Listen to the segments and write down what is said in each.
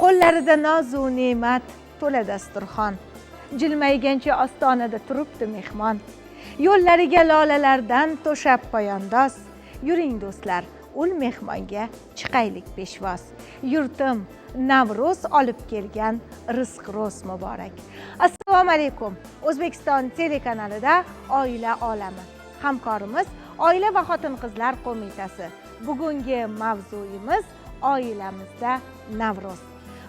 Qo'llarida noz u ne'mat to'la dasturxon, jilmaygancha ostonada turibdi mehmon. Yo'llariga lolalardan to'shab poyandoz, yuring do'stlar, ul mehmonga chiqaylik peshvoz. Yurtim Navruz olib kelgan rizq ro'z muborak. Assalomu alaykum. O'zbekiston telekanalida Oila olami. Hamkorimiz Oila va xotin-qizlar qo'mitasi. Bugungi mavzuyimiz oilamizda Navruz.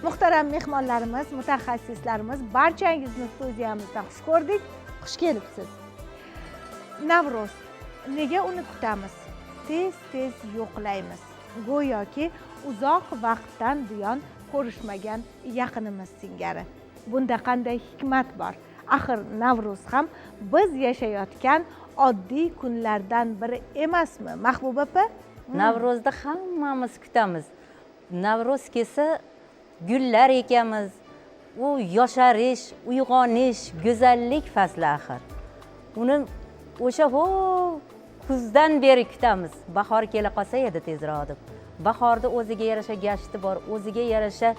Muhtaram mehmonlarimiz, mutaxassislarimiz, barchangizni studiyamizda xush ko'rdik. Xush kelibsiz. Navruz, nega uni kutamiz? Tez-tez yo'qlaymiz. Go'yoki uzoq vaqtdan buyon ko'rishmagan yaqinimiz singari. Bunda qanday hikmat bor? Axir Navruz ham biz yashayotgan oddiy kunlardan biri emasmi, Mahbuba opa? Navro'zni hammamiz kutamiz. Navruz kelsa gullar ekamiz. U yosharish, uyg'onish, go'zallik fasli axir. Uni o'sha kuzdan beri kutamiz. Bahor kela qolsa edi tezroq deb. Bahorda o'ziga yarasha gashti bor, o'ziga yarasha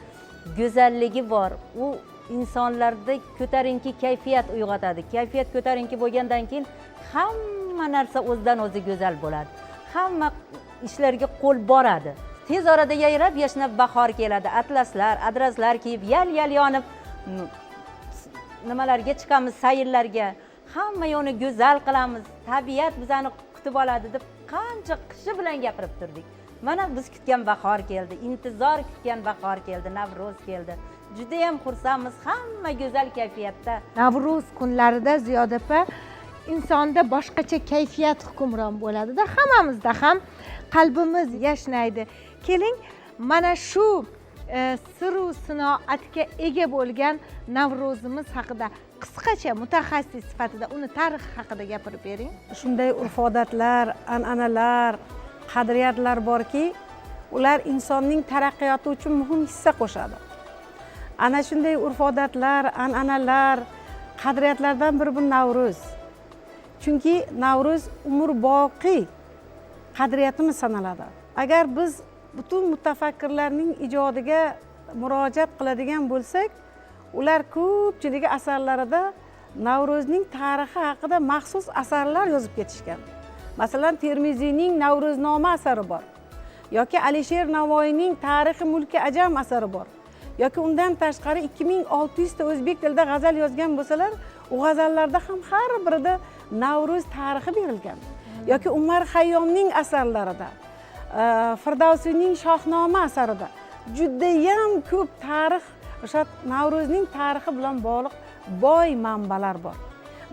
go'zalligi bor. U insonlarda ko'tarinki kayfiyat uyg'otadi. Kayfiyat ko'tarinki bo'lgandan keyin hamma narsa o'zidan o'zi go'zal bo'ladi. Hamma ishlarga qo'l boradi. Tez orada yayrab yashnab bahor keladi. Atlaslar, adraslar kiyib, yal yonib nimalarga chiqamiz, sayrlarga. Hamma yo'ni go'zal qilamiz. Tabiat bizani kutib oladi deb qancha qishi bilan gapirib turdik. Mana biz kutgan bahor keldi, intizor kutgan bahor keldi, Navro'z keldi. Juda ham xursandmiz, hamma go'zal kayfiyatda. Navro'z kunlarida Ziyoda opa insonda boshqacha kayfiyat hukmron bo'ladida, hammamizda ham qalbimiz yashnaydi. Keling, mana shu siru sinoatga ega bo'lgan Navro'zimiz haqida qisqacha mutaxassis sifatida uni tarixi haqida gapirib bering. Shunday urf-odatlar, an'analar, qadriyatlar borki, ular insonning taraqqiyoti uchun muhim hissa qo'shadi. Ana shunday urf-odatlar, an'analar, qadriyatlardan biri bu Navro'z. Chunki Navro'z umrboqiy qadriyatimiz sanaladi. Agar biz butun mutafakkirlarning ijodiga murojaat qiladigan bo'lsak, ular ko'pchiligi asarlarida Navro'zning tarixi haqida maxsus asarlar yozib ketishgan. Masalan, Termiziyning Navro'znoma asari bor. Yoki Alisher Navoiyning Tarixi Mulki Ajam asari bor. Yoki undan tashqari 2600 ta o'zbek tilida g'azal yozgan bo'lsalar, u g'azallarda ham har birida Navro'z tarixi berilgan. Yoki Umar Xayyomning asarlarida, Firdavsiyning Shohnoma asarida judayam ko'p tarix, o'sha Navro'zning tarixi bilan bog'liq boy manbalar bor.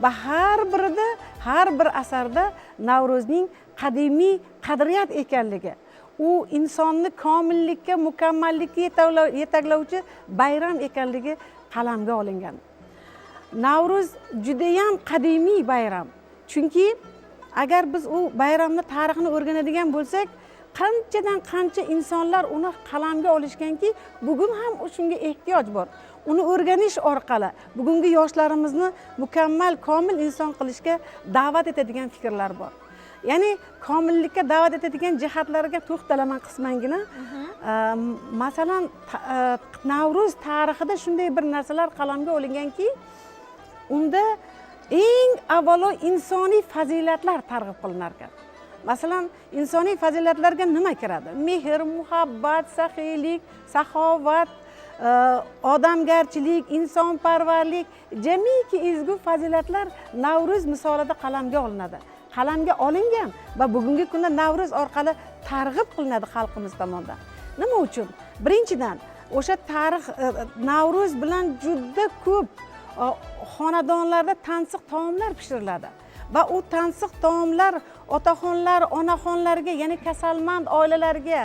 Va har birida, har bir asarda Navro'zning qadimiy qadriyat ekanligi, u insonni komillikka, mukammallikka yetaklovchi bayram ekanligi qalamga olingan. Navro'z judayam qadimiy bayram. Chunki agar biz u bayramni tarixini o'rganadigan bo'lsak, qanchadan qancha insonlar uni qalamga olishganki, bugun ham shunga ehtiyoj bor. Uni o'rganish orqali bugungi yoshlarimizni mukammal, komil inson qilishga da'vat etadigan fikrlar bor. Ya'ni komillikka da'vat etadigan jihatlarga to'xtalaman qismangina. Masalan, Navro'z tarixida shunday bir narsalar qalamga olinganki, unda eng avvalo insoniy fazilatlar targ'ib qilinar ekan. Masalan, insoniy fazilatlarga nima kiradi? Mehr, muhabbat, saxiylik, saxovat, odamgarchilik, insonparvarlik, jamiki ezgu fazilatlar Navro'z misolida qalamga olinadi. Qalamga olingan va bugungi kunda Navro'z orqali targ'ib qilinadi xalqimiz tomonidan. Nima uchun? Birinchidan, o'sha tarix Navro'z bilan juda ko'p xonadonlarda tansiq taomlar pishiriladi. Va u tansiq taomlar otaxonlar, onaxonlarga, ya'ni kasalmand oilalarga,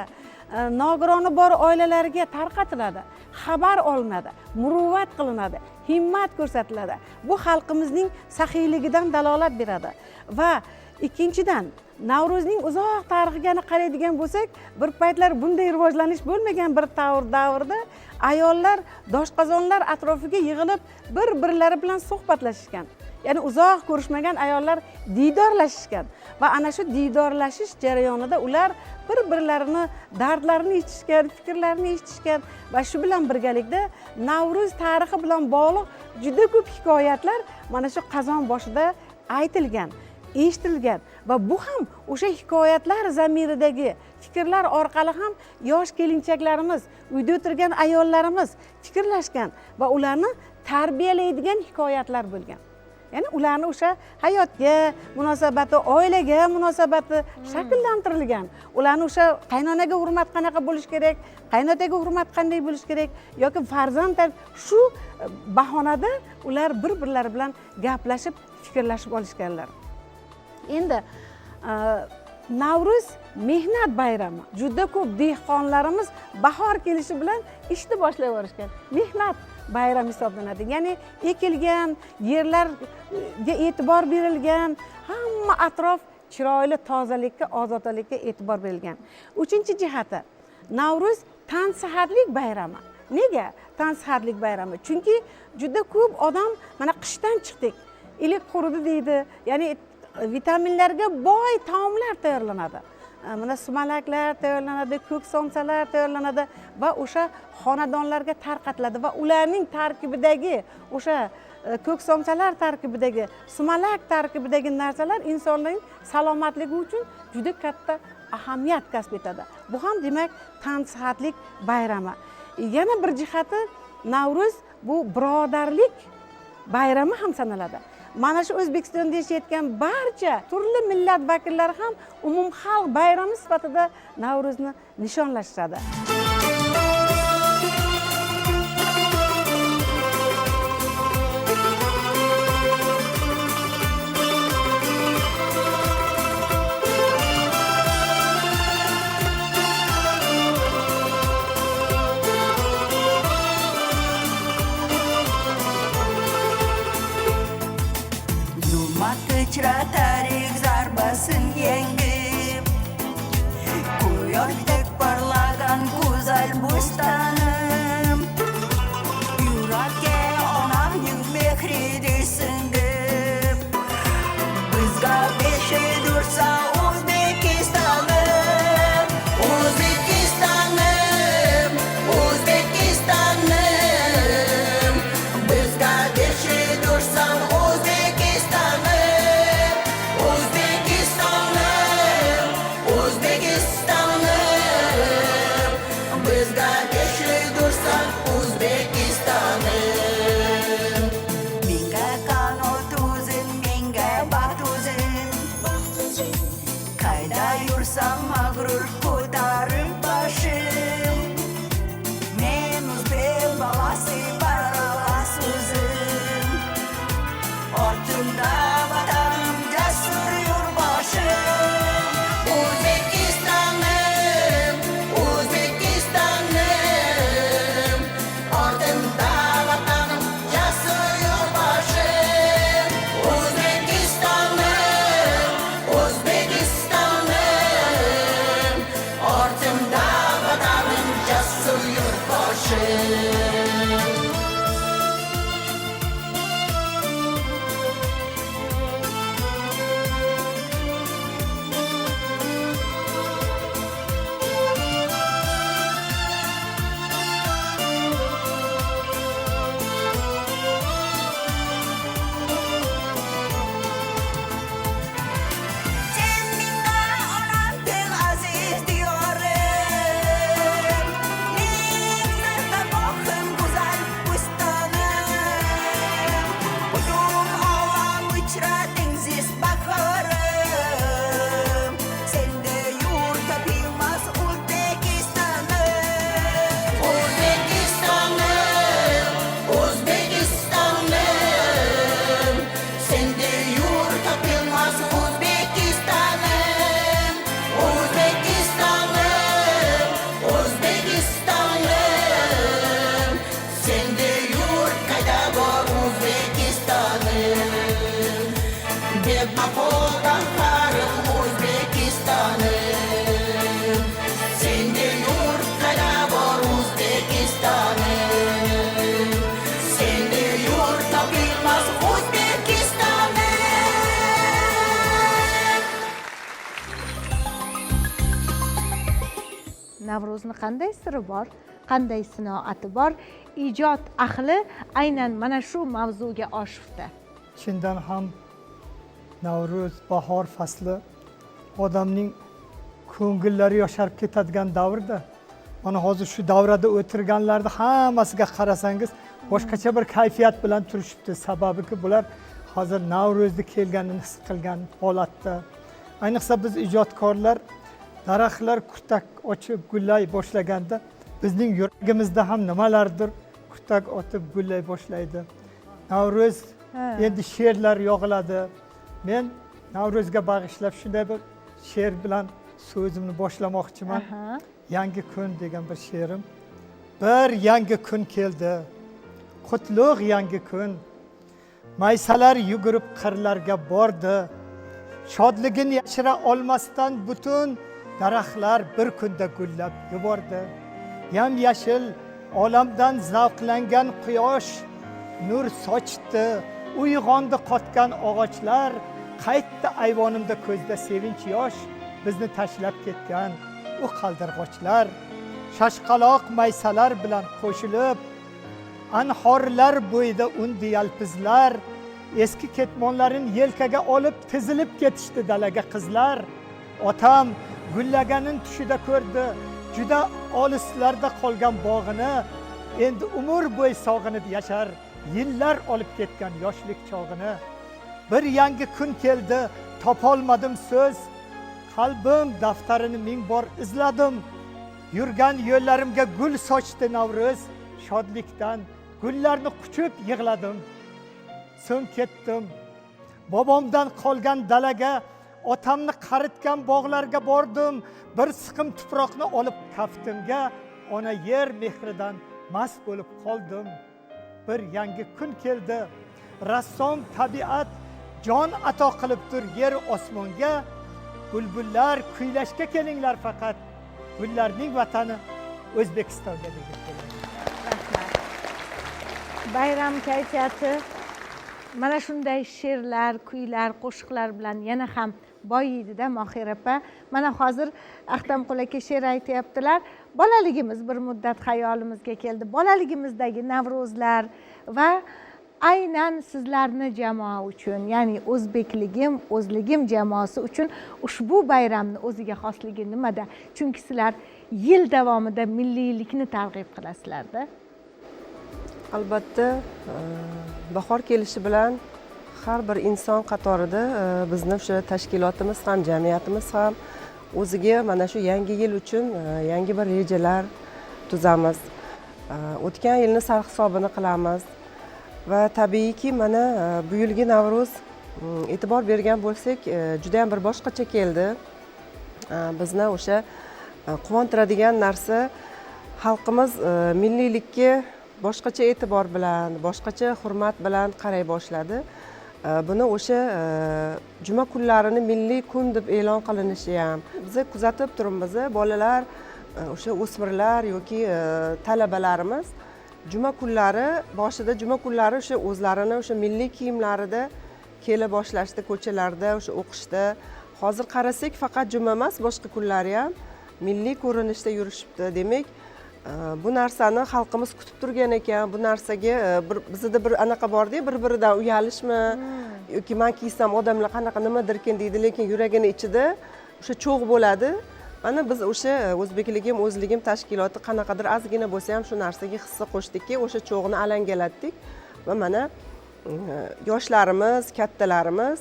nogironi bor oilalarga tarqatiladi. Xabar olinadi, muruvvat qilinadi, himmat ko'rsatiladi. Bu xalqimizning saxiyligidan dalolat beradi. Va ikkinchidan, Navro'zning uzoq tarixiga qaraydigan bo'lsak, bir paytlar bunday rivojlanish bo'lmagan bir davrda ayollar doshqozonlar atrofiga yig'ilib bir-birlari bilan suhbatlashishgan. Ya'ni uzoq ko'rishmagan ayollar diydorlashishgan va ana shu diydorlashish jarayonida ular bir-birlarini dardlarini eshitishgan, fikrlarini eshitishgan va shu bilan birgalikda Navro'z tarixi bilan bog'liq juda ko'p hikoyatlar mana shu qazon boshida aytilgan, eshitilgan va bu ham o'sha hikoyatlar zamiridagi fikrlar orqali ham yosh kelinchaklarimiz, uyda o'tirgan ayollarimiz fikrlashgan va ularni tarbiyalaydigan hikoyatlar bo'lgan. Ya'ni ularni o'sha hayotga munosabati, oilaga munosabati shakllantirilgan. Ularni o'sha qaynonaga hurmat qanaqa bo'lish kerak, qaynotaga hurmat qanday bo'lish kerak yoki farzand shu bahonada ular bir-birlari bilan gaplashib, fikrlashib olishganlar. Endi Navro'z mehnat bayrami. Juda ko'p dehqonlarimiz bahor kelishi bilan ishni boshlay borishgan. Mehnat bayram hisoblanadi. Ya'ni ekilgan yerlarga e'tibor berilgan, hamma atrof chiroyli, tozalikka, ozodalikka e'tibor berilgan. Uchinchi jihati, Navro'z tan sihatlik bayrami. Nega tan sihatlik bayrami? Chunki juda ko'p odam mana qishdan chiqdik, ilik quridi deydi. Ya'ni vitaminlarga boy taomlar tayyorlanadi. mana sumalaklar tayyorlanadi, ko'k somsalar tayyorlanadi va o'sha xonadonlarga tarqatiladi va ularning tarkibidagi o'sha ko'k somsalar tarkibidagi, sumalak tarkibidagi narsalar insonning salomatligi uchun juda katta ahamiyat kasb etadi. Bu ham demak tan sihatlik bayrami. Yana bir jihati Navruz bu birodarlik bayrami ham sanaladi. Mana shu O'zbekistonda yashayotgan barcha turli millat vakillari ham umumxalq bayrami sifatida Navro'zni nishonlashadi. Tarix zarbasini yengib, quyoşdek parlagan go'zal bo'stanim, yurakka onamning mehri singib, bizga beshik ursa O'zbekistonim, O'zbekistonim, O'zbekistonim, bizga beshik ursa mag'rur ko'tarib boshim, men o'zbek bolasi baralas o'zim, ortimda vatanim jasur yurtboshim, O'zbekistonim, O'zbekistonim, ortimda vatanim jasur yurtboshim, O'zbekistonim, O'zbekistonim, ortimda vatanim jasur yurtboshim. Sen menga onamding aziz diyorim, men zarda boqim go'zal bo'stonim, butun olam ichra dengiz bahorim, senda yurt topilmas O'zbekistonim, O'zbekistonim, O'zbekistonim, senda yurt topilmas O'zbekistonim, O'zbekistonim, O'zbekistonim, senda yurt qayda bor O'zbekistonim, deb maqoldan qarim O'zbekistonim, senda yurt qayda bor O'zbekistonim, senda yurt topilmas O'zbekistonim. Navro'zni qanday siri bor, qanday sinoati bor, ijod ahli aynan mana shu mavzuga oshibdi. Chindan ham Navro'z bahor fasli odamning ko'ngillari yosharib ketadigan davrda. Mana hozir shu davrada o'tirganlarni hammasiga qarasangiz boshqacha bir kayfiyat bilan turishibdi. Sababiki bular hozir Navro'zni kelganini his qilgan holatda. Ayniqsa biz ijodkorlar daraxtlar kurtak ochib gullay boshlaganda bizning yuragimizda ham nimalardir kurtak otib gullay boshlaydi. Navro'z endi she'rlar yog'iladi. Men Navro'zga bag'ishlab shunday bir she'r bilan so'zimni boshlamoqchiman. Yangi kun degan bir she'rim. Bir yangi kun keldi. Qutlug' yangi kun. Maysalar yugurib qirlarga bordi. Shodligini yashira olmasdan butun daraxtlar bir kunda gullab yubordi. Yam yashil olamdan zavqlangan quyosh nur sochdi. Uyg'ondi qotgan og'ochlar, qaytdi ayvonimda ko'zda sevinch yosh. bizni tashlab ketgan u qaldirg'ochlar shashqaloq maysalar bilan qo'shilib anhorlar bo'yida undi yalpizlar eski ketmonlarin yelkaga olib tizilib ketishdi dalaga qizlar. Otam gullaganin tushida ko'rdi juda olislarda qolgan bog'ini, endi umr bo'yi sog'inib yashar yillar olib ketgan yoshlik chog'ini. Bir yangi kun keldi, topolmadim so'z, qalbim daftarini ming bor izladim. Yurgan yo'llarimga gul sochdi Navruz, shodlikdan gullarni quchib yig'ladim. So'ng ketdim, bobomdan qolgan dalaga, otamni qaritgan bog'larga bordim. Bir siqim tuproqni olib kaftimga, ona yer mehridan mast bo'lib qoldim. Bir yangi kun keldi, rassom tabiat jon ato qilibdir yer osmonga. Bulbullar kuylashga kelinglar faqat, gullarning vatani O'zbekistonga deb keladi. Bayram kayfiyati mana shunday she'rlar, kuylar, qo'shiqlar bilan yana ham boyiydi-da Mohira opa. Mana hozir Ahtamqul aka she'r aytyaptilar. Bolaligimiz bir muddat xayolimizga keldi. Bolaligimizdagi Navruzlar va aynan sizlarni jamoa uchun, ya'ni o'zbekligim, o'zligim jamoasi uchun ushbu bayramni o'ziga xosligi nimada? Chunki sizlar yil davomida milliylikni targ'ib qilasizlar-da. Albatta, bahor kelishi bilan har bir inson qatorida bizni o'sha tashkilotimiz ham, jamiyatimiz ham o'ziga mana shu yangi yil uchun yangi bir rejalar tuzamiz. O'tgan yilni sarhisobini qilamiz va tabiiyki mana bu yilgi Navruz e'tibor bergan bo'lsak, juda ham bir boshqacha keldi. Bizni o'sha quvontiradigan narsa, xalqimiz milliylikka boshqacha e'tibor bilan, boshqacha hurmat bilan qaray boshladi. Buni o'sha juma kunlarini milliy kun deb e'lon qilinishi ham biz kuzatib turibmiz. Bolalar, o'sha o'smirlar yoki talabalarimiz juma kunlari, boshida juma kunlari o'sha o'zlarini o'sha milliy kiyimlarida kela boshlashdi, ko'chalarda o'sha o'qishda. Hozir qarasak faqat juma emas, boshqa kunlari ham milliy ko'rinishda yurishibdi. Demak, bu narsani xalqimiz kutib turgan ekan. Bu narsaga bizda bir anaqa bor-da, bir-biridan uyalishmi yoki men kiysam odamlar qanaqa nimadirkin deydi, lekin yuragini ichida o'sha cho'g' bo'ladi. Mana biz o'sha o'zbekligim, o'zligim tashkiloti qanaqadir ozgina bo'lsa ham shu narsaga hissa qo'shdikki, o'sha cho'g'ni alangalatdik va mana yoshlarimiz, kattalarimiz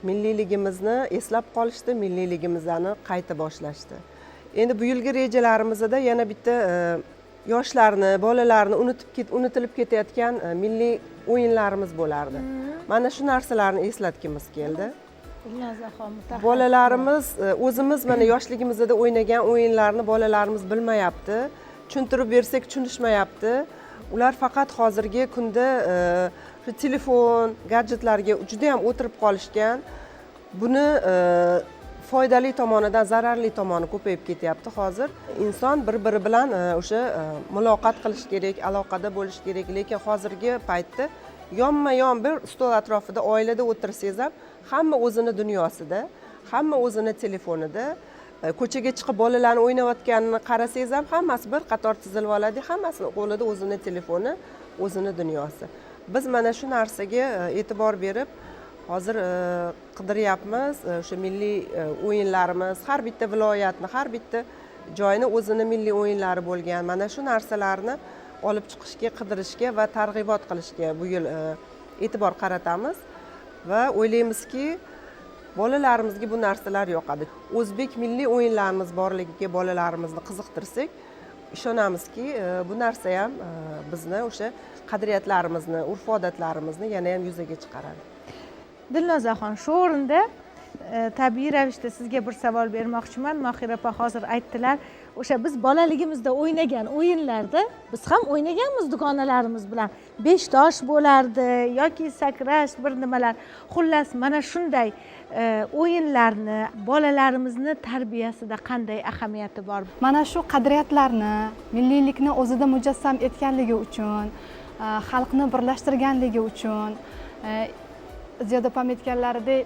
milliyligimizni eslab qolishdi, milliyligimizni qayta boshlashdi. Endi bu yilgi rejalarimizda yana bitta yoshlarni, bolalarni unutilib ketayotgan milliy o'yinlarimiz bo'lardi. Mana shu narsalarni eslatgimiz keldi. Bolalarimiz o'zimiz mana yoshligimizda o'ynagan o'yinlarni bolalarimiz bilmayapti. Tushuntirib bersak tushunishmayapti. Ular faqat hozirgi kunda shu telefon, gadjetlarga juda ham o'tirib qolishgan. Buni foydali tomonidan zararli tomoni ko'payib ketyapti hozir. Inson bir-biri bilan o'sha muloqot qilish kerak, aloqada bo'lish kerak, lekin hozirgi paytda yonma-yon bir stol atrofida oilada o'tirsangiz ham hamma o'zini dunyosida, hamma o'zini telefonida, ko'chaga chiqib bolalarni o'ynayotganini qarasangiz ham hammasi bir qator tizilib oladi, hammasini qo'lida o'zini telefoni, o'zini dunyosi. Biz mana shu narsaga e'tibor berib hozir qidiryapmiz. O'sha milliy o'yinlarimiz, har bitta viloyatni, har bitta joyni o'zini milliy o'yinlari bo'lgan. Mana shu narsalarni olib chiqishga, qidirishga va targ'ibot qilishga bu yil e'tibor qaratamiz va o'ylaymizki, bolalarimizga bu narsalar yoqadi. O'zbek milliy o'yinlarimiz borligiga bolalarimizni qiziqtirsak, ishonamizki, bu narsa ham bizni o'sha qadriyatlarimizni, urf-odatlarimizni yana ham yuzaga chiqaradi. Dilnozaxon, shu o'rinda tabiiy ravishda sizga bir savol bermoqchiman. Mohira opa hozir aytdilar, o'sha biz bolaligimizda o'ynagan o'yinlarda biz ham o'ynaganmiz dugonalarimiz bilan. 5 tosh bo'lardi yoki sakrash, bir nimalar. Xullas, mana shunday o'yinlarni bolalarimizni tarbiyasida qanday ahamiyati bor? Mana shu qadriyatlarni, milliylikni o'zida mujassam etganligi uchun, xalqni birlashtirganligi uchun ziyoda opam aytganlaridek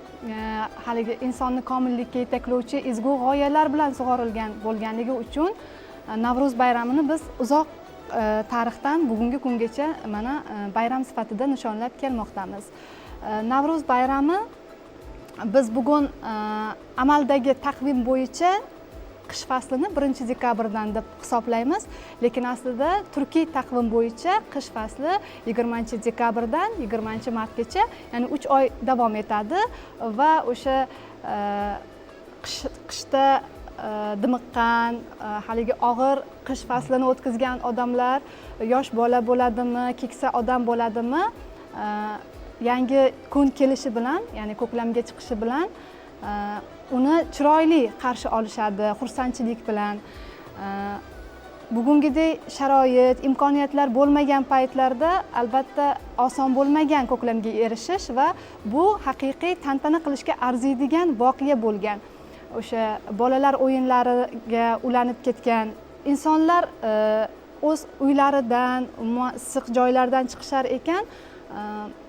haligi insonni komillikka yetaklovchi ezgu g'oyalar bilan sug'orilgan bo'lganligi uchun Navro'z bayramini biz uzoq tarixdan bugungi kungacha mana bayram sifatida nishonlab kelmoqdamiz. Navro'z bayrami biz bugun amaldagi taqvim bo'yicha qish faslini 1-dekabrdan deb hisoblaymiz, lekin aslida turkiy taqvim bo'yicha qish fasli 20-dekabrdan 20-martgacha, ya'ni 3 oy davom etadi va o'sha qishda dimiqqan, haligi og'ir qish faslini o'tkazgan odamlar, yosh bola bo'ladimi, keksa odam bo'ladimi, yangi kun kelishi bilan, ya'ni ko'klamga chiqishi bilan uni chiroyli qarshi olishadi, xursandchilik bilan. Bugungidek sharoit, imkoniyatlar bo'lmagan paytlarda albatta oson bo'lmagan ko'klamga erishish va bu haqiqiy tantana qilishga arziydigan voqea bo'lgan. O'sha bolalar o'yinlariga ulanib ketgan insonlar o'z uylaridan, issiq joylardan chiqishar ekan,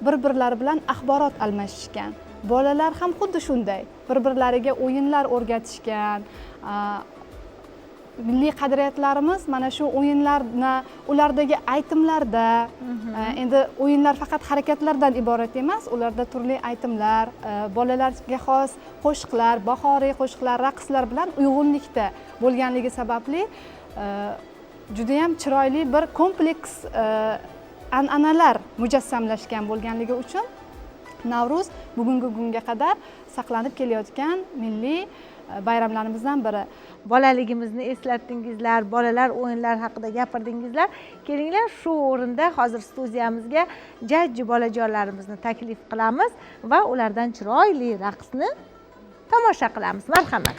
bir-birlari bilan axborot almashishgan. Bolalar ham xuddi shunday, bir-birlariga o'yinlar o'rgatishgan. Milliy qadriyatlarimiz mana shu o'yinlarni, ulardagi aytimlarda, endi o'yinlar faqat harakatlardan iborat emas, ularda turli aytimlar, bolalarga xos qo'shiqlar, bahoriy qo'shiqlar, raqslar bilan uyg'unlikda bo'lganligi sababli juda ham chiroyli bir kompleks an'analar mujassamlashgan bo'lganligi uchun Navro'z bugungi kunga qadar saqlanib kelayotgan milliy bayramlarimizdan biri. Bolaligimizni eslatdingizlar, bolalar o'yinlari haqida gapirdingizlar. Kelinglar, shu o'rinda hozir studiyamizga jajji bolajonlarimizni taklif qilamiz va ulardan chiroyli raqsni tomosha qilamiz. Marhamat.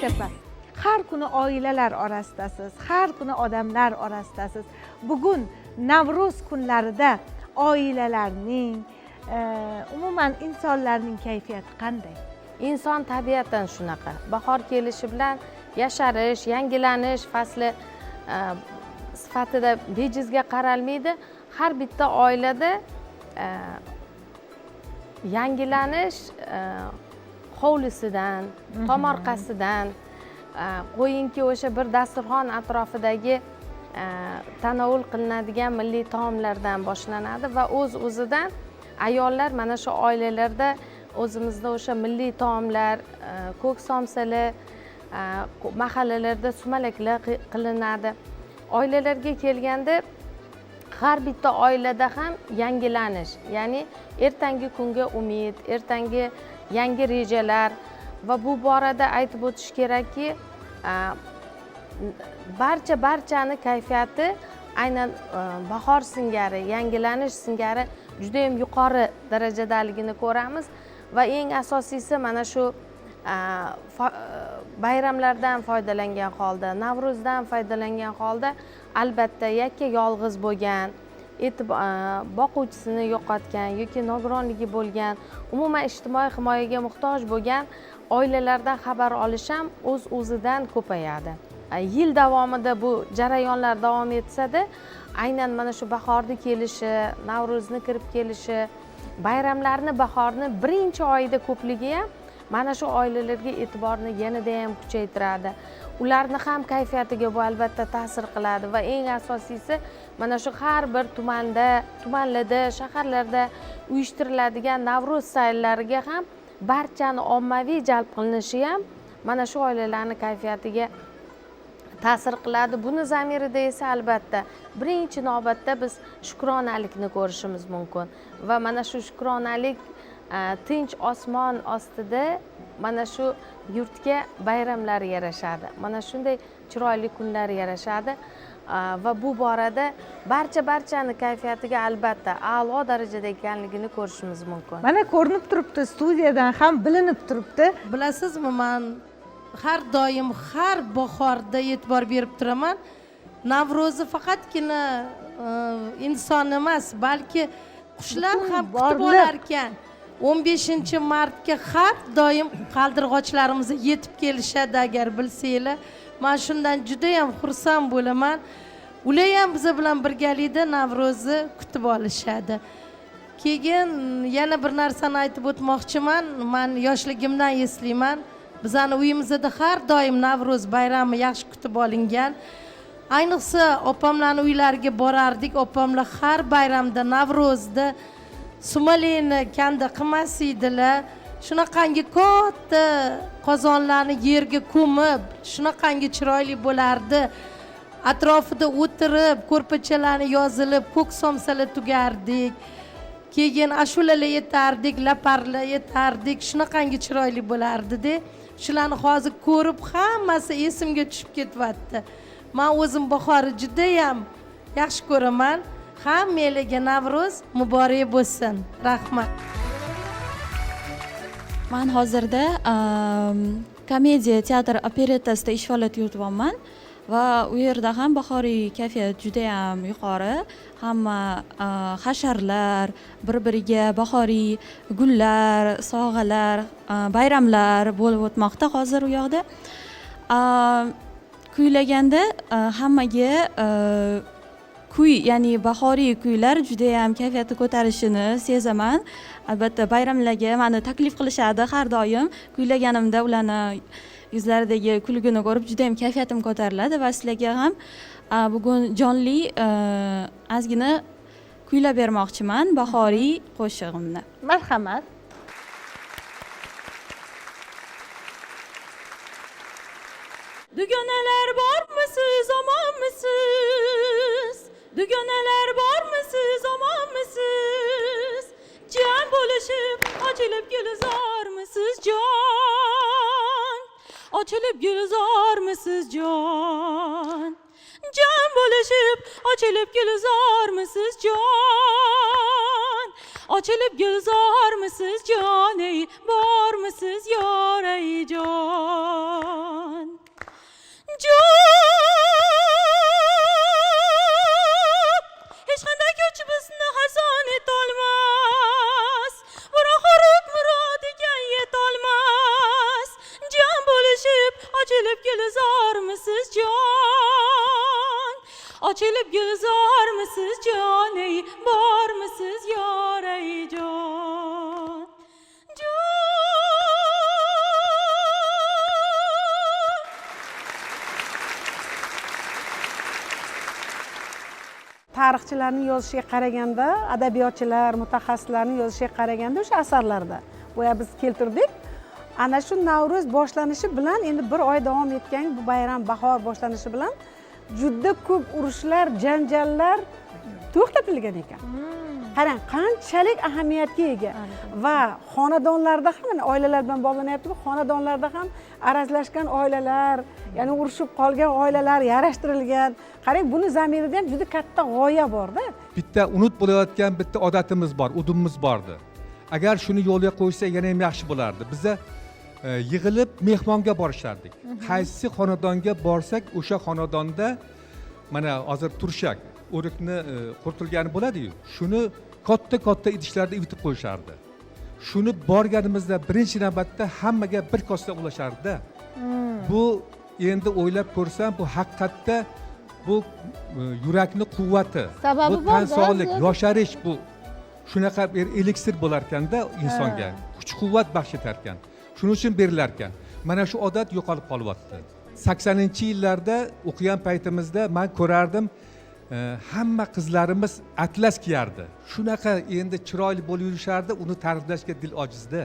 ziyotepa, har kuni oilalar orasidasiz, har kuni odamlar orasidasiz. Bugun Navro'z kunlarida oilalarning, umuman insonlarning kayfiyati qanday? Inson tabiatan shunaqa. Bahor kelishi bilan yasharish, yangilanish fasli sifatida bejizga qaralmaydi. Har bitta oilada yangilanish hovlisidan, tomorqasidan, qo'yingki o'sha bir dasturxon atrofidagi tanovul qilinadigan milliy taomlardan boshlanadi va o'z-o'zidan ayollar mana shu oilalarda o'zimizda o'sha milliy taomlar, ko'k somsali, mahallalarda sumalaklar qilinadi. Oilalarga kelganda har bitta oilada ham yangilanish, ya'ni ertangi kunga umid, ertangi yangi rejalar va bu borada aytib o'tish kerakki, barchani kayfiyati aynan bahor singari, yangilanish singari juda ham yuqori darajadaligini ko'ramiz va eng asosiysi mana shu bayramlardan foydalangan holda, Navro'zdan foydalangan holda albatta yakka yolg'iz bo'lgan, boquvchisini yo'qotgan yoki nogironligi bo'lgan, umuman ijtimoiy himoyaga muhtoj bo'lgan oilalardan xabar olish ham o'z-o'zidan ko'payadi. Yil davomida bu jarayonlar davom etsa-da, aynan mana shu bahorni kelishi, Navro'zni kirib kelishi, bayramlarni bahorni birinchi oyida ko'pligi ham mana shu oilalarga e'tiborni yanada ham kuchaytiradi. Ularni ham kayfiyatiga bu albatta ta'sir qiladi va eng asosiysi mana shu har bir tumanlarda, shaharlarda uyushtiriladigan Navro'z sayllariga ham barchani ommaviy jalb qilinishi ham mana shu oilalarni kayfiyatiga ta'sir qiladi. Buni zamirida esa albatta birinchi navbatda biz shukronalikni ko'rishimiz mumkin va mana shu shukronalik tinch osmon ostida mana shu yurtga bayramlar yarashadi. Mana shunday chiroyli kunlar yarashadi va bu borada barchani kayfiyatiga albatta a'lo darajada ekanligini ko'rishimiz mumkin. Mana ko'rinib turibdi, studiyadan ham bilinib turibdi. Bilasizmi, men har doim har bahorda e'tibor berib turaman. Navro'zni faqatgina inson emas, balki qushlar ham kutib olar ekan. 15-martga har doim qaldirg'ochlarimiz yetib kelishadi agar bilsanglar. Men shundan juda ham xursand bo'laman. Ular ham biz bilan birgalikda Navro'zni kutib olishadi. Keyin yana bir narsani aytib o'tmoqchiman. Men yoshligimdan eslayman. Bizning uyimizda har doim Navro'z bayrami yaxshi kutib olingan. Ayniqsa opamlarning uylariga borardik. Opamlar har bayramda Navro'zda sumalakni kanda qilmas edilar. Shunaqangi katta qozonlarni yerga ko'mib, shunaqangi chiroyli bo'lardi. Atrofida o'tirib, ko'rpachalarni yozilib, ko'k somsalar tugardik. Keyin ashulalar yetardik, laparlar yetardik. Shunaqangi chiroyli bo'lardi-da. Shularni hozir ko'rib hammasi esimga tushib ketyapti. Men o'zim bahorni juda ham yaxshi ko'raman. Hammalarga Navro'z muborak bo'lsin. Rahmat. Men hozirda komediya, teatr, operettasida ish faoliyat yurityapman va u yerda ham bahoriy kayfiyat juda ham yuqori. Hamma hasharlar, bir-biriga bahoriy gullar, sovg'alar, bayramlar bo'lib o'tmoqda hozir u yoqda. Kuylaganda hammaga kuy, ya'ni bahoriy kuylar juda ham kayfiyatni ko'tarishini sezaman. Albatta bayramlarga meni taklif qilishadi har doim. Kuylaganimda ularni yuzlaridagi kulgini ko'rib juda ham kayfiyatim ko'tariladi va sizlarga ham bugun jonli ozgina kuylab bermoqchiman bahoriy qo'shig'imni. Marhamat. Dugonalar bormisiz, omonmisiz? Dugonalar bormisiz, omonmisiz? Jon bo'lishib, ochilib gulzormisiz jon? Ochilib gulzormisiz jon? Jon bo'lishib, ochilib gulzormisiz jon? Ochilib gulzormisiz jon? Ey bormisiz yor ey jon? tarixchilarning yozishiga qaraganda, adabiyotchilar, mutaxassislarning yozishiga qaraganda o'sha asarlarda boya biz keltirdik. Ana shu Navro'z boshlanishi bilan endi bir oy davom etgan bu bayram bahor boshlanishi bilan juda ko'p urushlar, janjallar to'xtatilgan ekan. Qarang, qanchalik ahamiyatga ega va xonadonlarda ham, mana oilalar bilan bog'lanyapti, xonadonlarda ham arazlashgan oilalar, ya'ni urushib qolgan oilalar yarashtirilgan. Qarang, buni zamirida ham juda katta g'oya bor-da. Bitta unut bo'layotgan bitta odatimiz bor, udumimiz bordi. Agar shuni yo'lga qo'ysa yana ham yaxshi bo'lardi. Biza yig'ilib mehmonga borishardik. Qaysi xonadonga borsak, o'sha xonadonda mana hozir turshak, o'rikni qurtilgani bo'ladi-yu. Shuni katta idishlarda ivitib qo'yishardi. Shuni borganimizda birinchi navbatda hammaga bir kosa ulashardi. Bu endi o'ylab ko'rsam, bu haqiqatda bu yurakni quvvati, bu tan sog'lik, yosharish, bu shunaqa bir eliksir bo'lar ekanda insonga, kuch-quvvat baxsh etar ekan. Shuning uchun berilar ekan. Mana shu odat yo'qolib qolyapti. 80-yillarda o'qigan paytimizda men ko'rardim, hamma qizlarimiz atlas kiyardi. Shunaqa endi chiroyli bo'lib yurishardi, uni ta'riflashga dil ojizda.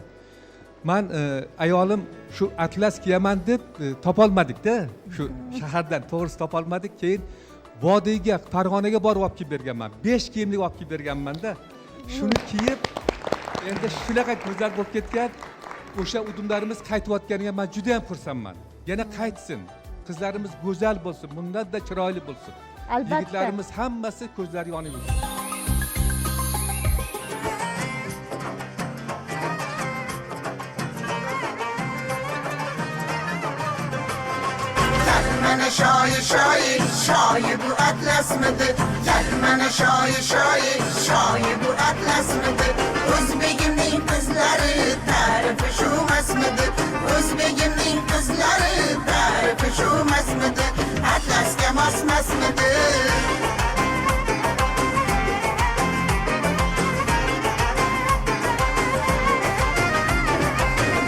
Men ayolim shu atlas kiyaman deb topolmadik-da, shu shahardan to'g'risi topolmadik. Keyin vodiyga, Farg'onaga borib olib kelib berganman. 5 kiyimlik olib kelib berganman-da. Shuni kiyib endi shunaqa go'zal bo'lib ketgan. O'sha udumlarimiz qaytayotganiga men juda ham xursandman. Yana qaytsin. Qizlarimiz go'zal bo'lsin, bundan-da chiroyli bo'lsin. Albatta. Yigitlarimiz hammasi ko'zlari yonib yursin. Mana shoyi bu atlasmidi? Gel mana shoyi bu atlasmidi? O'zbegimning qizlari tarifi shumasmidi? O'zbegimning qizlari tarifi shumasmidi? Atlasga mosmasmidi?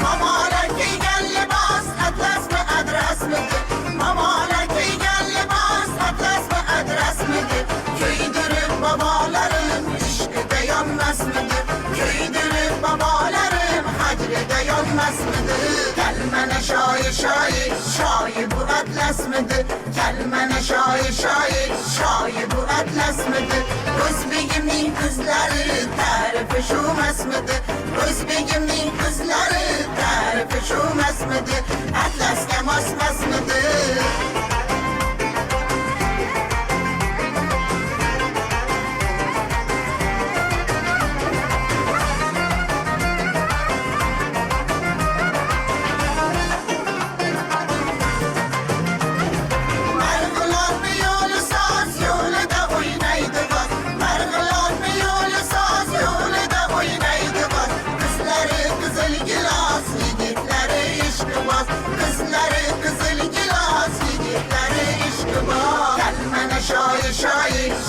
Mamalar kiygan libos atlasmi adrasmidi? Mamalar kiygan libos atlasmi adrasmidi? Kuydirib babolarim ishqida yonmasmidi? Kuydirib babolarim hajrida yonmasmidi? Gel mana shoyi bu atlasmidi? Gel mana shoyi bu atlasmidi? O'zbegimning qizlari tarifi shumasmidi? O'zbegimning qizlari tarifi shumasmidi? Atlasga mosmasmidi?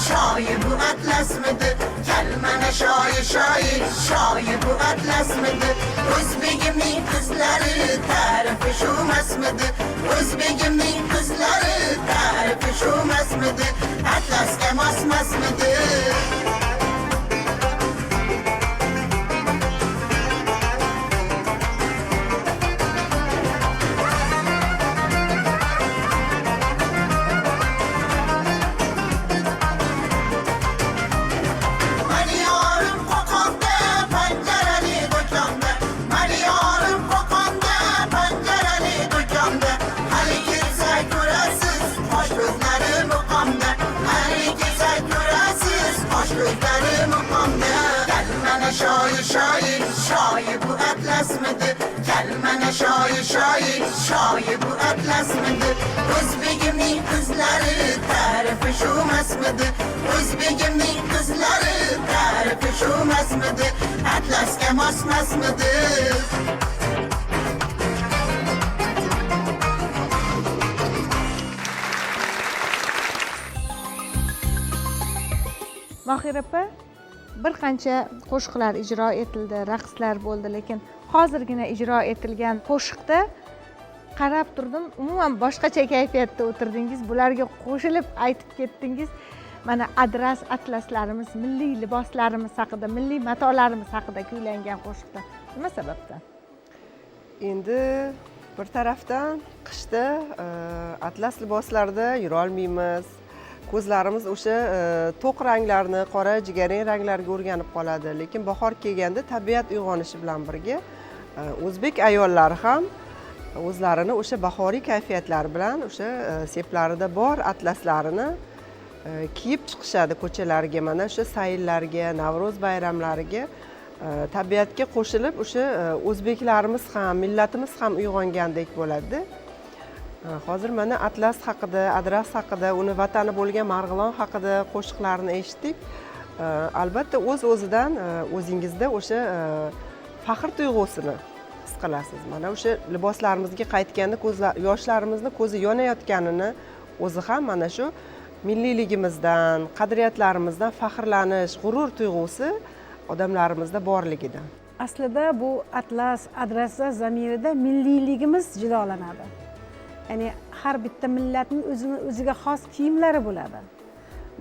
Shoyi bu atlasmidi? Gel mana shoyi bu atlasmidi? O'zbegimning qizlari tarifi shumasmidi? O'zbegimning qizlari tarifi shumasmidi? Atlasga mosmasmidi? Shoyi bu atlasmidi? Gel mana shoyi bu atlasmidi? O'zbegimning qizlari tarifi shumasmidi? O'zbegimning qizlari tarifi shumasmidi? Atlasga mosmasmidi? Mohira opa, bir qancha qo'shiqlar ijro etildi, raqslar bo'ldi, lekin hozirgina ijro etilgan qo'shiqda qarab turdim, umuman boshqacha kayfiyatda o'tirdingiz, bularga qo'shilib aytib ketdingiz. mana adras atlaslarimiz, milliy liboslarimiz haqida, milliy matolarimiz haqida kuylangan qo'shiqda nima sababdan? Endi bir tarafdan qishda atlas liboslarda yurolmaymiz. Ko'zlarimiz o'sha to'q ranglarni, qora jigarrang ranglarga o'rganib qoladi. Lekin bahor kelganda tabiat uyg'onishi bilan birga o'zbek ayollari ham o'zlarini o'sha bahoriy kayfiyatlari bilan o'sha seplarida bor atlaslarini kiyib chiqishadi ko'chalarga, mana o'sha sayllarga, Navro'z bayramlariga tabiatga qo'shilib o'sha o'zbeklarimiz ham, millatimiz ham uyg'ongandek bo'ladi. Hozir mana atlas haqida, adras haqida, uni vatani bo'lgan Marg'ilon haqida qo'shiqlarni eshitdik. Albatta o'z-o'zidan o'zingizda o'sha faxr tuyg'usini his qilasiz. Mana o'sha liboslarimizga qaytganda yoshlarimizni ko'zi yonayotganini o'zi ham mana shu milliyligimizdan, qadriyatlarimizdan faxrlanish, g'urur tuyg'usi odamlarimizda borligidan. Aslida bu atlas, adreslar zamirida milliyligimiz jilolanadi. Ya'ni har bitta millatning o'ziga xos kiyimlari bo'ladi.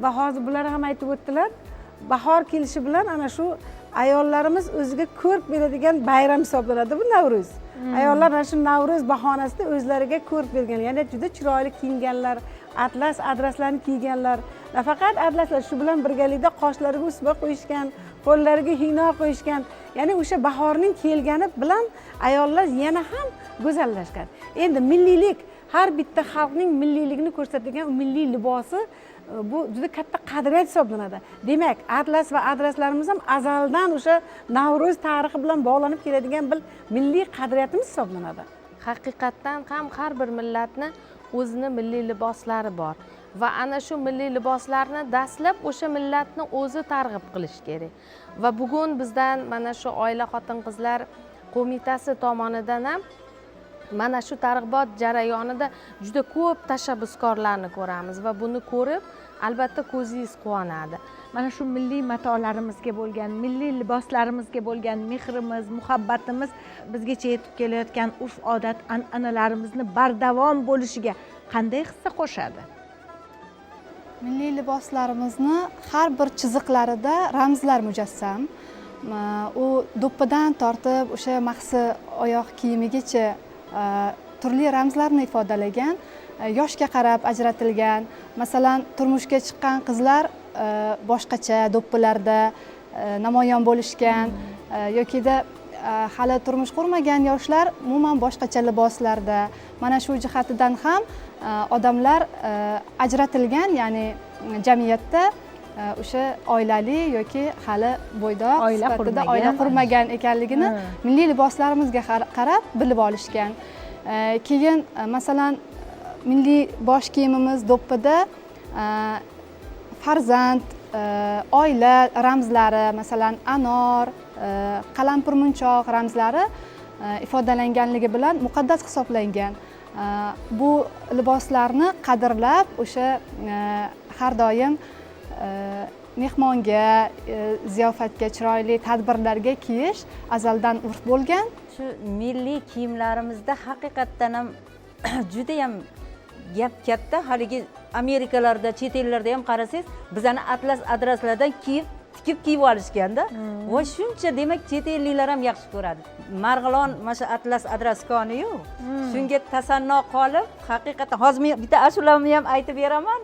Va hozir bular ham aytib o'tdilar, bahor kelishi bilan ana shu ayollarimiz o'ziga ko'rk beradigan bayram hisoblanadi bu Navro'z. Ayollar ana shu Navro'z bahonasida o'zlariga ko'rk bergan, ya'ni juda chiroyli kiyinganlar, atlas adreslarni kiyganlar. Nafaqat atlaslar, shu bilan birgalikda qoshlariga usba qo'yishgan, qo'llariga hino qo'yishgan. Ya'ni o'sha bahorning kelgani bilan ayollar yana ham go'zallashgan. Endi milliylik, har bitta xalqning milliyligini ko'rsatadigan milliy libosi bu juda katta qadriyat hisoblanadi. Demak, atlas va adreslarimiz ham azaldan o'sha Navro'z tarixi bilan bog'lanib keladigan bir milliy qadriyatimiz hisoblanadi. Haqiqatdan ham har bir millatni o'zini milliy liboslari bor va ana shu milliy liboslarni dastlab o'sha millatni o'zi targ'ib qilish kerak. Va bugun bizdan mana shu oila xotin-qizlar qo'mitasi tomonidan ham mana shu targ'ibot jarayonida juda ko'p tashabbuskorlarni ko'ramiz va buni ko'rib albatta ko'zingiz quvonadi. Mana shu milliy matolarimizga bo'lgan, milliy liboslarimizga bo'lgan mehrimiz, muhabbatimiz bizgacha yetib kelayotgan urf-odat, an'analarimizni bardavom bo'lishiga qanday hissa qo'shadi? Milliy liboslarimizni har bir chiziqlarida ramzlar mujassam. U do'ppidan tortib o'sha maxsi oyoq kiyimigacha turli ramzlarni ifodalagan, yoshga qarab ajratilgan. Masalan, turmushga chiqqan qizlar boshqacha do'ppilarda namoyon bo'lishgan yokida hali turmush qurmagan yoshlar umuman boshqacha liboslarda. Mana shu jihatidan ham odamlar ajratilgan, ya'ni jamiyatda o'sha oilali yoki hali bo'ydoq sifatida oila qurmagan ekanligini milliy liboslarimizga qarab bilib olishgan. Keyin masalan milliy bosh kiyimimiz do'ppida farzand, oila ramzlari, masalan anor, qalampirmunchoq ramzlari ifodalanganligi bilan muqaddas hisoblangan. Bu liboslarni qadrlab o'sha har doim mehmonga, ziyofatga, chiroyli tadbirlarga kiyish azaldan urf bo'lgan. Shu milliy kiyimlarimizda haqiqatdan ham juda ham gap katta. Haligi Amerikalarda, chet ellarda ham qarasangiz, bizani atlas adreslardan tikib kiyib olishganda. Va shuncha, demak, chet elliklar ham yaxshi ko'radi. Marg'ilon mana shu atlas adreskoni-yu. Shunga tasanno qolib, haqiqatan hozir bitta ashulamni ham aytib beraman.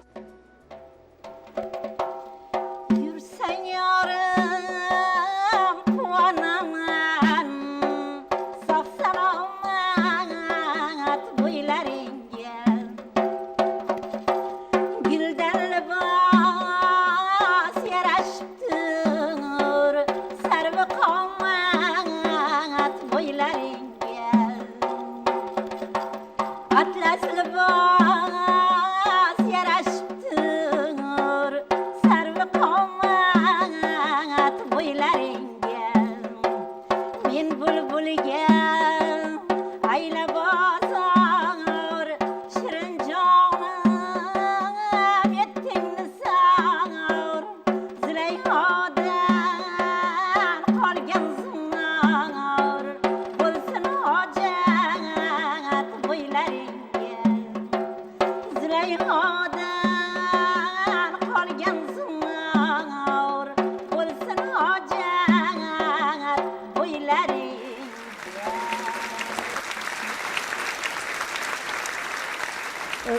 Züleyha'dan kalgen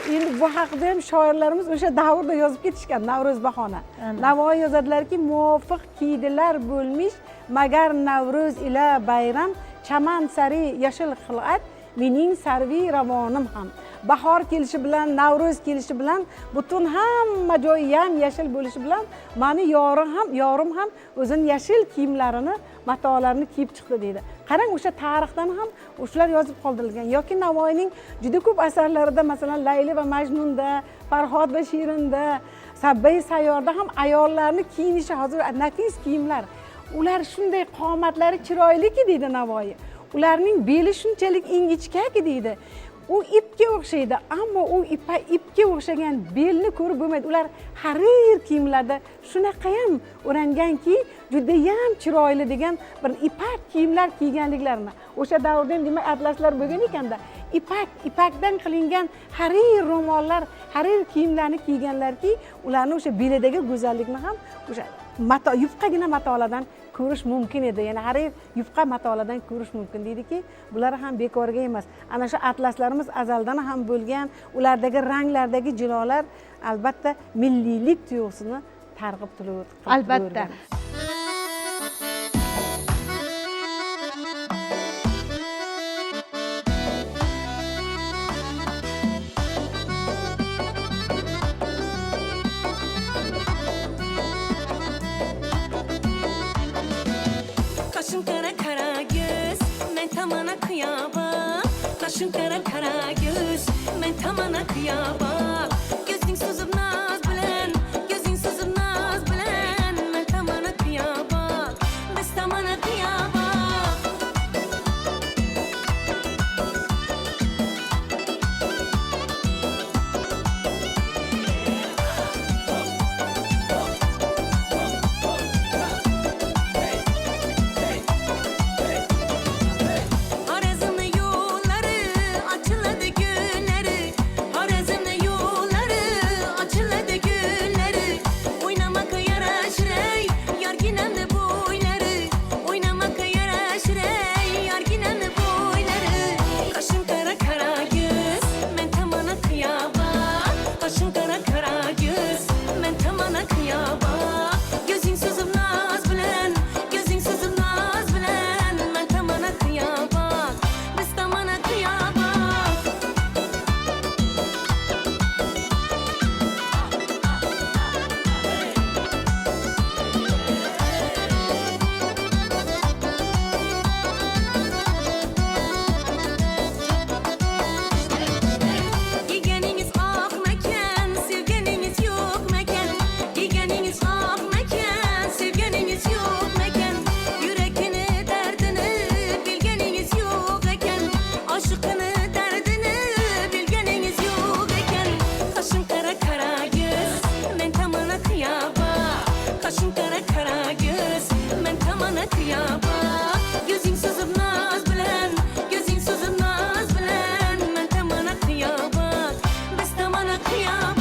endi bu haqida ham shoirlarimiz o'sha davrda yozib ketishgan, Navro'z bahona. Navoiy yozadilarki, muvofiq kiydilar bo'lmish magar Navro'z ila bayram, chaman sari yashil xil'at, mening sarvi ravonim ham. Bahor kelishi bilan, Navro'z kelishi bilan, butun hamma joy yam yashil bo'lishi bilan meni yorim ham o'zini yashil kiyimlarini, matolarini kiyib chiqdi deydi. Qarang, o'sha tarixdan ham o'shalar yozib qoldirilgan. Yoki Navoiyning juda ko'p asarlarida, masalan, Layli va Majnunda, Farhod va Shirinda, Sabbai sayyorda ham ayollarning kiyinishi hozir nafis kiyimlar. Ular shunday qomatlari chiroyliki deydi Navoiy. Ularning beli shunchalik ingichkaki deydi. U ipga o'xshaydi, ammo u ipga o'xshagan belni ko'rib bo'lmaydi. Ular harir kiyimlarda shunaqa ham o'ranganki, juda ham chiroyli degan bir ipak kiyimlar kiyganliklarini. O'sha davrda ham demak atlaslar bo'lgan ekanda, ipakdan qilingan harir ro'mollar, harir kiyimlarni kiyganlarki, ularning o'sha belidagi go'zallikni ham o'sha yupqagina matolardan ko'rish mumkin edi. Ya'ni harir yupqa matolardan ko'rish mumkin deydiki, bular ham bekorga emas. Ana shu atlaslarimiz azaldan ham bo'lgan, ulardagi ranglardagi jilolar albatta milliylik tuyg'usini targ'ib qilib Albatta. Kaşın kara kara göz, men tamana kıyamam. Kaşın kara kara göz, men tamana kıyamam. Gözün sızıp naz bilen, gözün sızıp naz bilen, men tamana kıyamam. Biz tamana kıyamam. Arasında yolları açıladı günleri, arasında yolları açıladı günleri. Oynamak yaraşır ey, yar ginem de boyları. Oynamak yaraşır ey, yar ginem de boyları. Kaşın kara kara göz, men tamana kıyamam. Kaşın kara kara göz, men tamana kıyamam. Gözün sızıp naz bilen, gözün sızıp naz bilen, men tamana kıyamam. Biz tamana kıyamam. Yegeniniz ah mekan, sevgeniniz yok mekan. Yegeniniz ah mekan, sevgeniniz yok mekan. Yürekini derdini bilgeniniz yok eken. Aşkını derdini bilgeniniz yok eken. Kaşın kara kara göz, men tamana kıyamam. Kaşın kara kara göz, men tamana kıyamam. Gözün sızıp naz bilen, gözün sızıp naz bilen, men tamana kıyamam. Biz tamana kıyamam.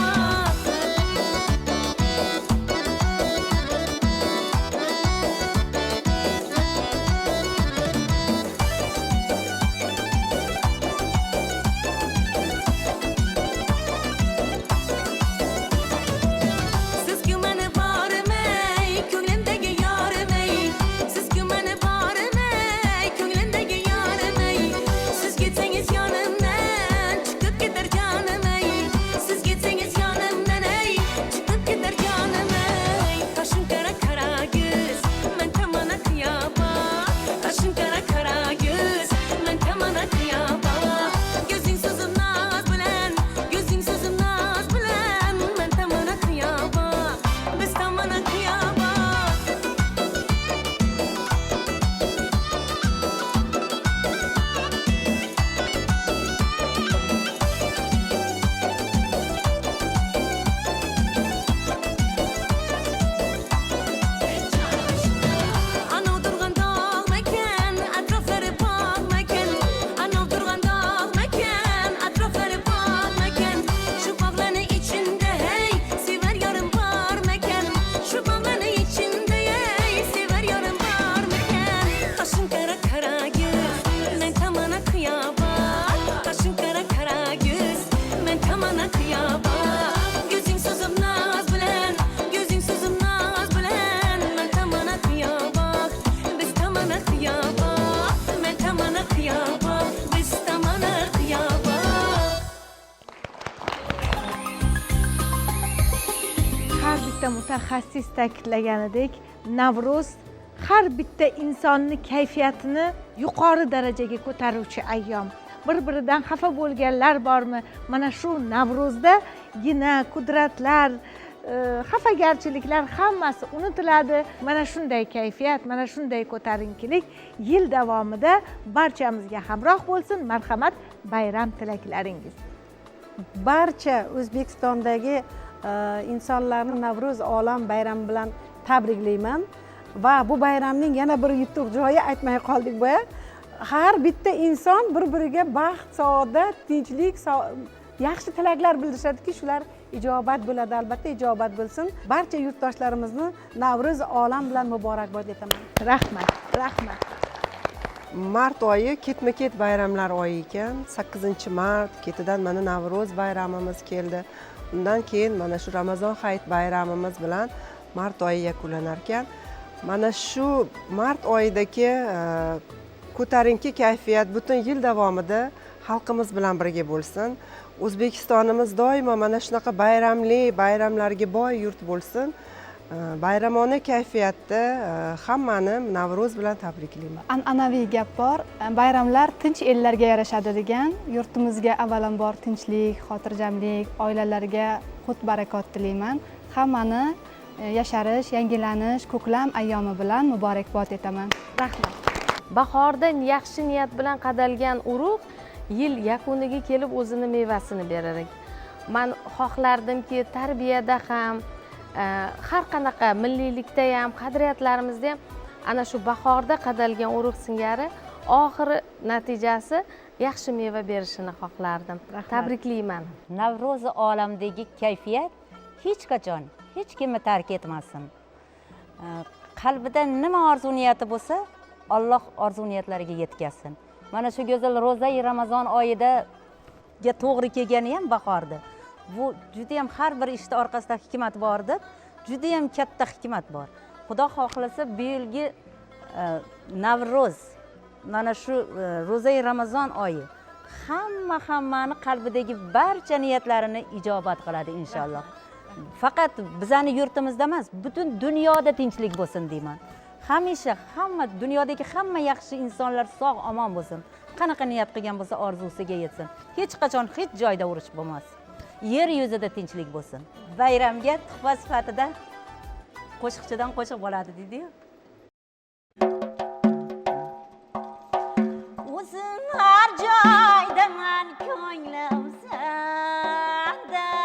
Siz ki meni barım ey, ko'nglimdagi yorim ey. Siz ki meni mutaxassis ta'kidlaganidek, Navro'z har bitta insonni kayfiyatini yuqori darajaga ko'taruvchi ayyom. Bir-biridan xafa bo'lganlar bormi? Mana shu Navro'zdagina qudratlar, xafagarchiliklar hammasi unutiladi. Mana shunday kayfiyat, mana shunday ko'tarinkilik yil davomida barchamizga hamroh bo'lsin. Marhamat, bayram tilaklaringiz. Barcha O'zbekistondagi insonlarni Navro'z olam bayrami bilan tabriklayman va bu bayramning yana bir yutuq joyi aytmay qoldik boya. Har bitta inson bir-biriga baxt, saodat, tinchlik, yaxshi tilaklar bildirishadiki, shular ijobat bo'ladi, albatta ijobat bo'lsin. Barcha yurtdoshlarimizni Navro'z olam bilan muborakbod etaman. Rahmat, rahmat. Mart oyi ketma-ket bayramlar oyi ekan. 8-mart ketidan mana Navro'z bayramimiz keldi. Undan keyin mana shu Ramazon hayit bayramimiz bilan mart oyi yakunlanar ekan. Mana shu mart oyidagi ko'tarinki kayfiyat butun yil davomida xalqimiz bilan birga bo'lsin. O'zbekistonimiz doimo mana shunaqa bayramlarga boy yurt bo'lsin. Bayramona kayfiyatda hammani Navro'z bilan tabriklayman. An'anaviy gap bor, bayramlar tinch ellarga yarashadi degan. Yurtimizga avvalambor tinchlik, xotirjamlik, oilalarga qut barakot tilayman. Hammani yasharish, yangilanish, ko'klam ayyomi bilan muborakbod etaman. Rahmat. Bahorda yaxshi niyat bilan qadalgan urug' yil yakuniga kelib o'zini mevasini berar. Men xohlardimki, tarbiyada ham, har qanaqa milliylikda ham, qadriyatlarimizda ham ana shu bahorda qadalgan urug' singari oxiri natijasi yaxshi meva berishini xohlardim. Tabriklayman. Navro'z olamdagi kayfiyat hech qachon hech kimni tark etmasin. Qalbida nima orzu niyati bo'lsa, Alloh orzu niyatlariga yetkazsin. Mana shu go'zal ro'za-i Ramazon oyidaga to'g'ri kelgani ham bahorda. Bu juda ham har bir ishda orqasida hikmat bordir. Juda ham katta hikmat bor. Xudo xohlasa bu yilgi Navro'z, mana shu ro'za-i Ramazon oyi hammani qalbidagi barcha niyatlarini ijobat qiladi inshaalloh. Faqat bizani yurtimizda emas, butun dunyoda tinchlik bo'lsin deyman. Hamisha dunyodagi hamma yaxshi insonlar sog' omon bo'lsin. Qanaqa niyat qilgan bo'lsa orzusiga yetsin. Hech qachon hech joyda urush bo'lmas. Yer yuzida tinchlik bo'lsin. Bayramga tuhfa sifatida qo'shiqchidan qo'shiq bo'ladi deydi-yu. O'zim har joydaman, ko'nglim sendadir.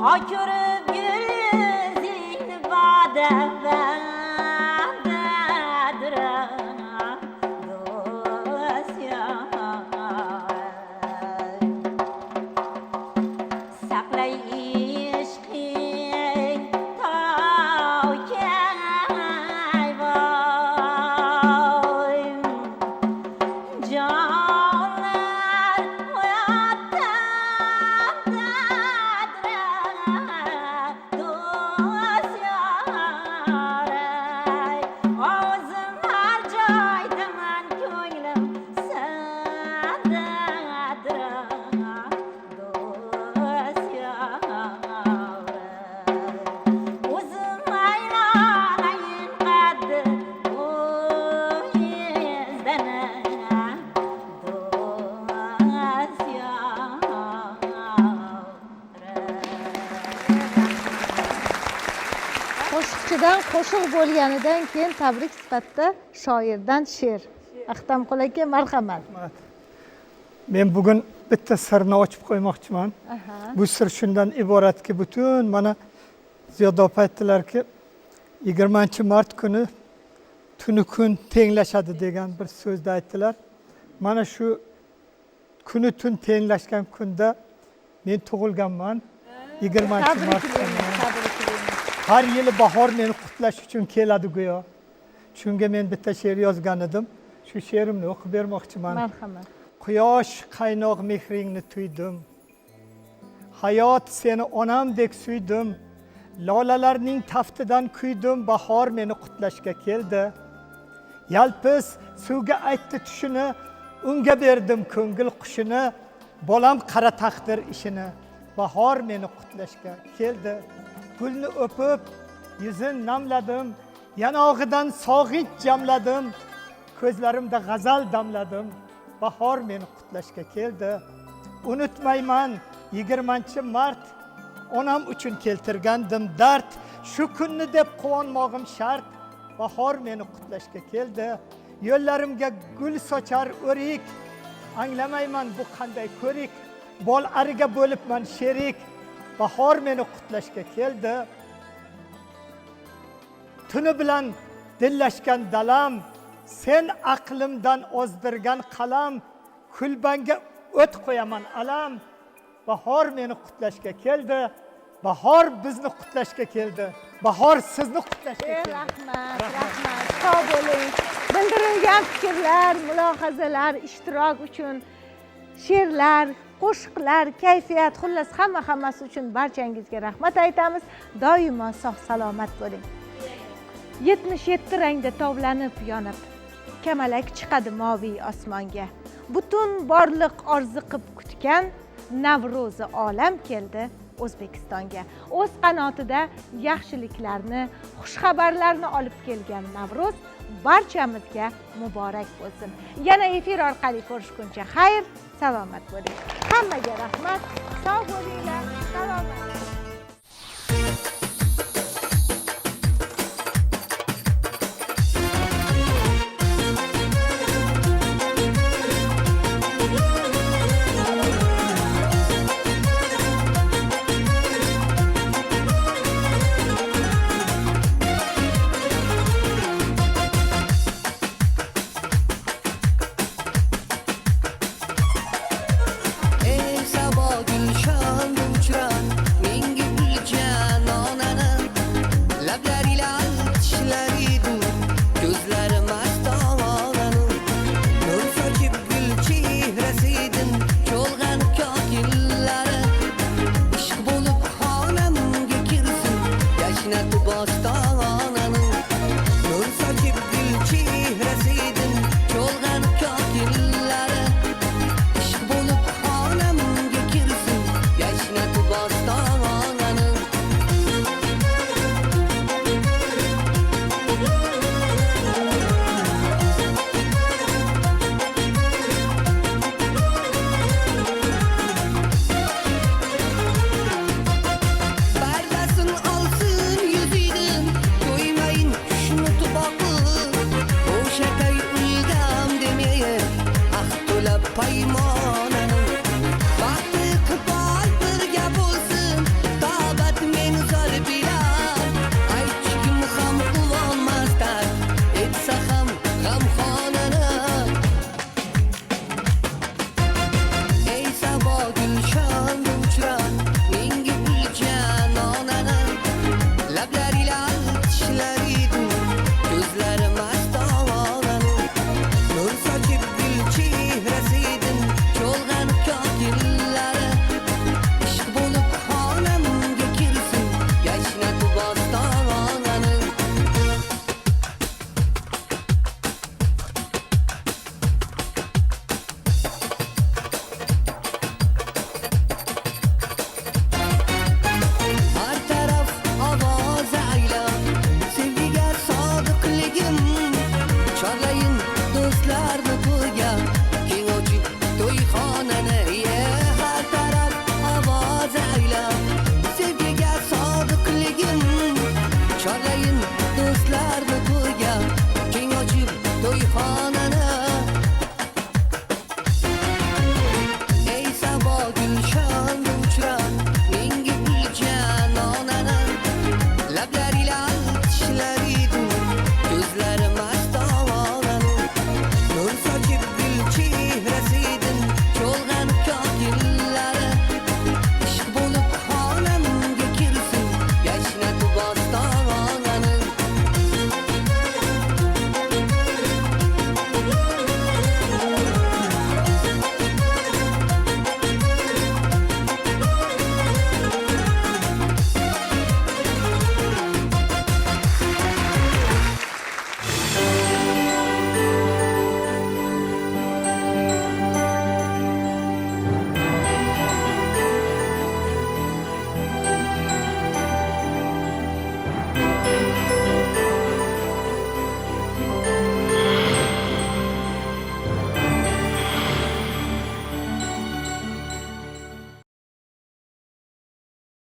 Do'st ko'rib yuzingni badafadadir do'st saqlay ishqing tavkay voy jonlar qo'shiqchidan qo'shiq bo'lganidan keyin tabrik sifatida shoirdan she'r. Ahtamqul aka, marhamat. Men bugun bitta sirni ochib qo'ymoqchiman. Bu sir shundan iboratki, butun mana Ziyoda opa aytdilarki, 20 mart kuni tunu kun tenglashadi degan bir so'zni aytdilar. Mana shu kuni tun tenglashgan kunda men tug'ilganman. 20 mart kuni. Har yili bahor meni qutlash uchun keladi go'yo. Shunga men bitta she'r yozgan edim. Shu she'rimni o'qib bermoqchiman. Marhamat. Quyosh qaynoq mehringni tuydim. Hayot seni onamdek suydim. Lolalarning taftidan kuydim, bahor meni qutlashga keldi. Yalpiz suvga aytdi tushini, unga berdim ko'ngil qushini. Bolam qara taqdir ishini, bahor meni qutlashga keldi. Gulni o'pib, yuzin namladim, yanog'idan sog'inch jamladim. Ko'zlarimda g'azal damladim, bahor meni qutlashga keldi. Unutmayman 20-mart onam uchun keltirgandim dard. Shu kunni deb quvonmog'im shart, bahor meni qutlashga keldi. Yo'llarimga gul sochar o'rik, anglamayman bu qanday ko'rik. Bol ariga bo'libman sherik, bahor meni qutlashga keldi. Tuni bilan dillashgan dalam, sen aqlimdan ozdirgan qalam, kulbanga o't qo'yaman alam. Bahor meni qutlashga keldi. Bahor bizni qutlashga keldi. Bahor sizni qutlashga keldi. Rahmat, rahmat. Sog' bo'ling. Bildirilgan fikrlar, mulohazalar, ishtirok uchun she'rlar, qo'shiqlar, kayfiyat, xullas hammasi uchun barchangizga rahmat aytamiz. Doimo sog' salomat bo'ling. 77 rangda tovlanib yonib, kamalak chiqadi moviy osmonga. Butun borliq orziqib kutgan Navro'zi olam keldi O'zbekistonga. O'z qanotida yaxshiliklarni, xushxabarlarni olib kelgan Navro'z barchamizga muborak bo'lsin. Yana efir orqali ko'rishguncha xayr, salomat bo'ling. Hammaga rahmat, sog' bo'linglar, salomat. Paymon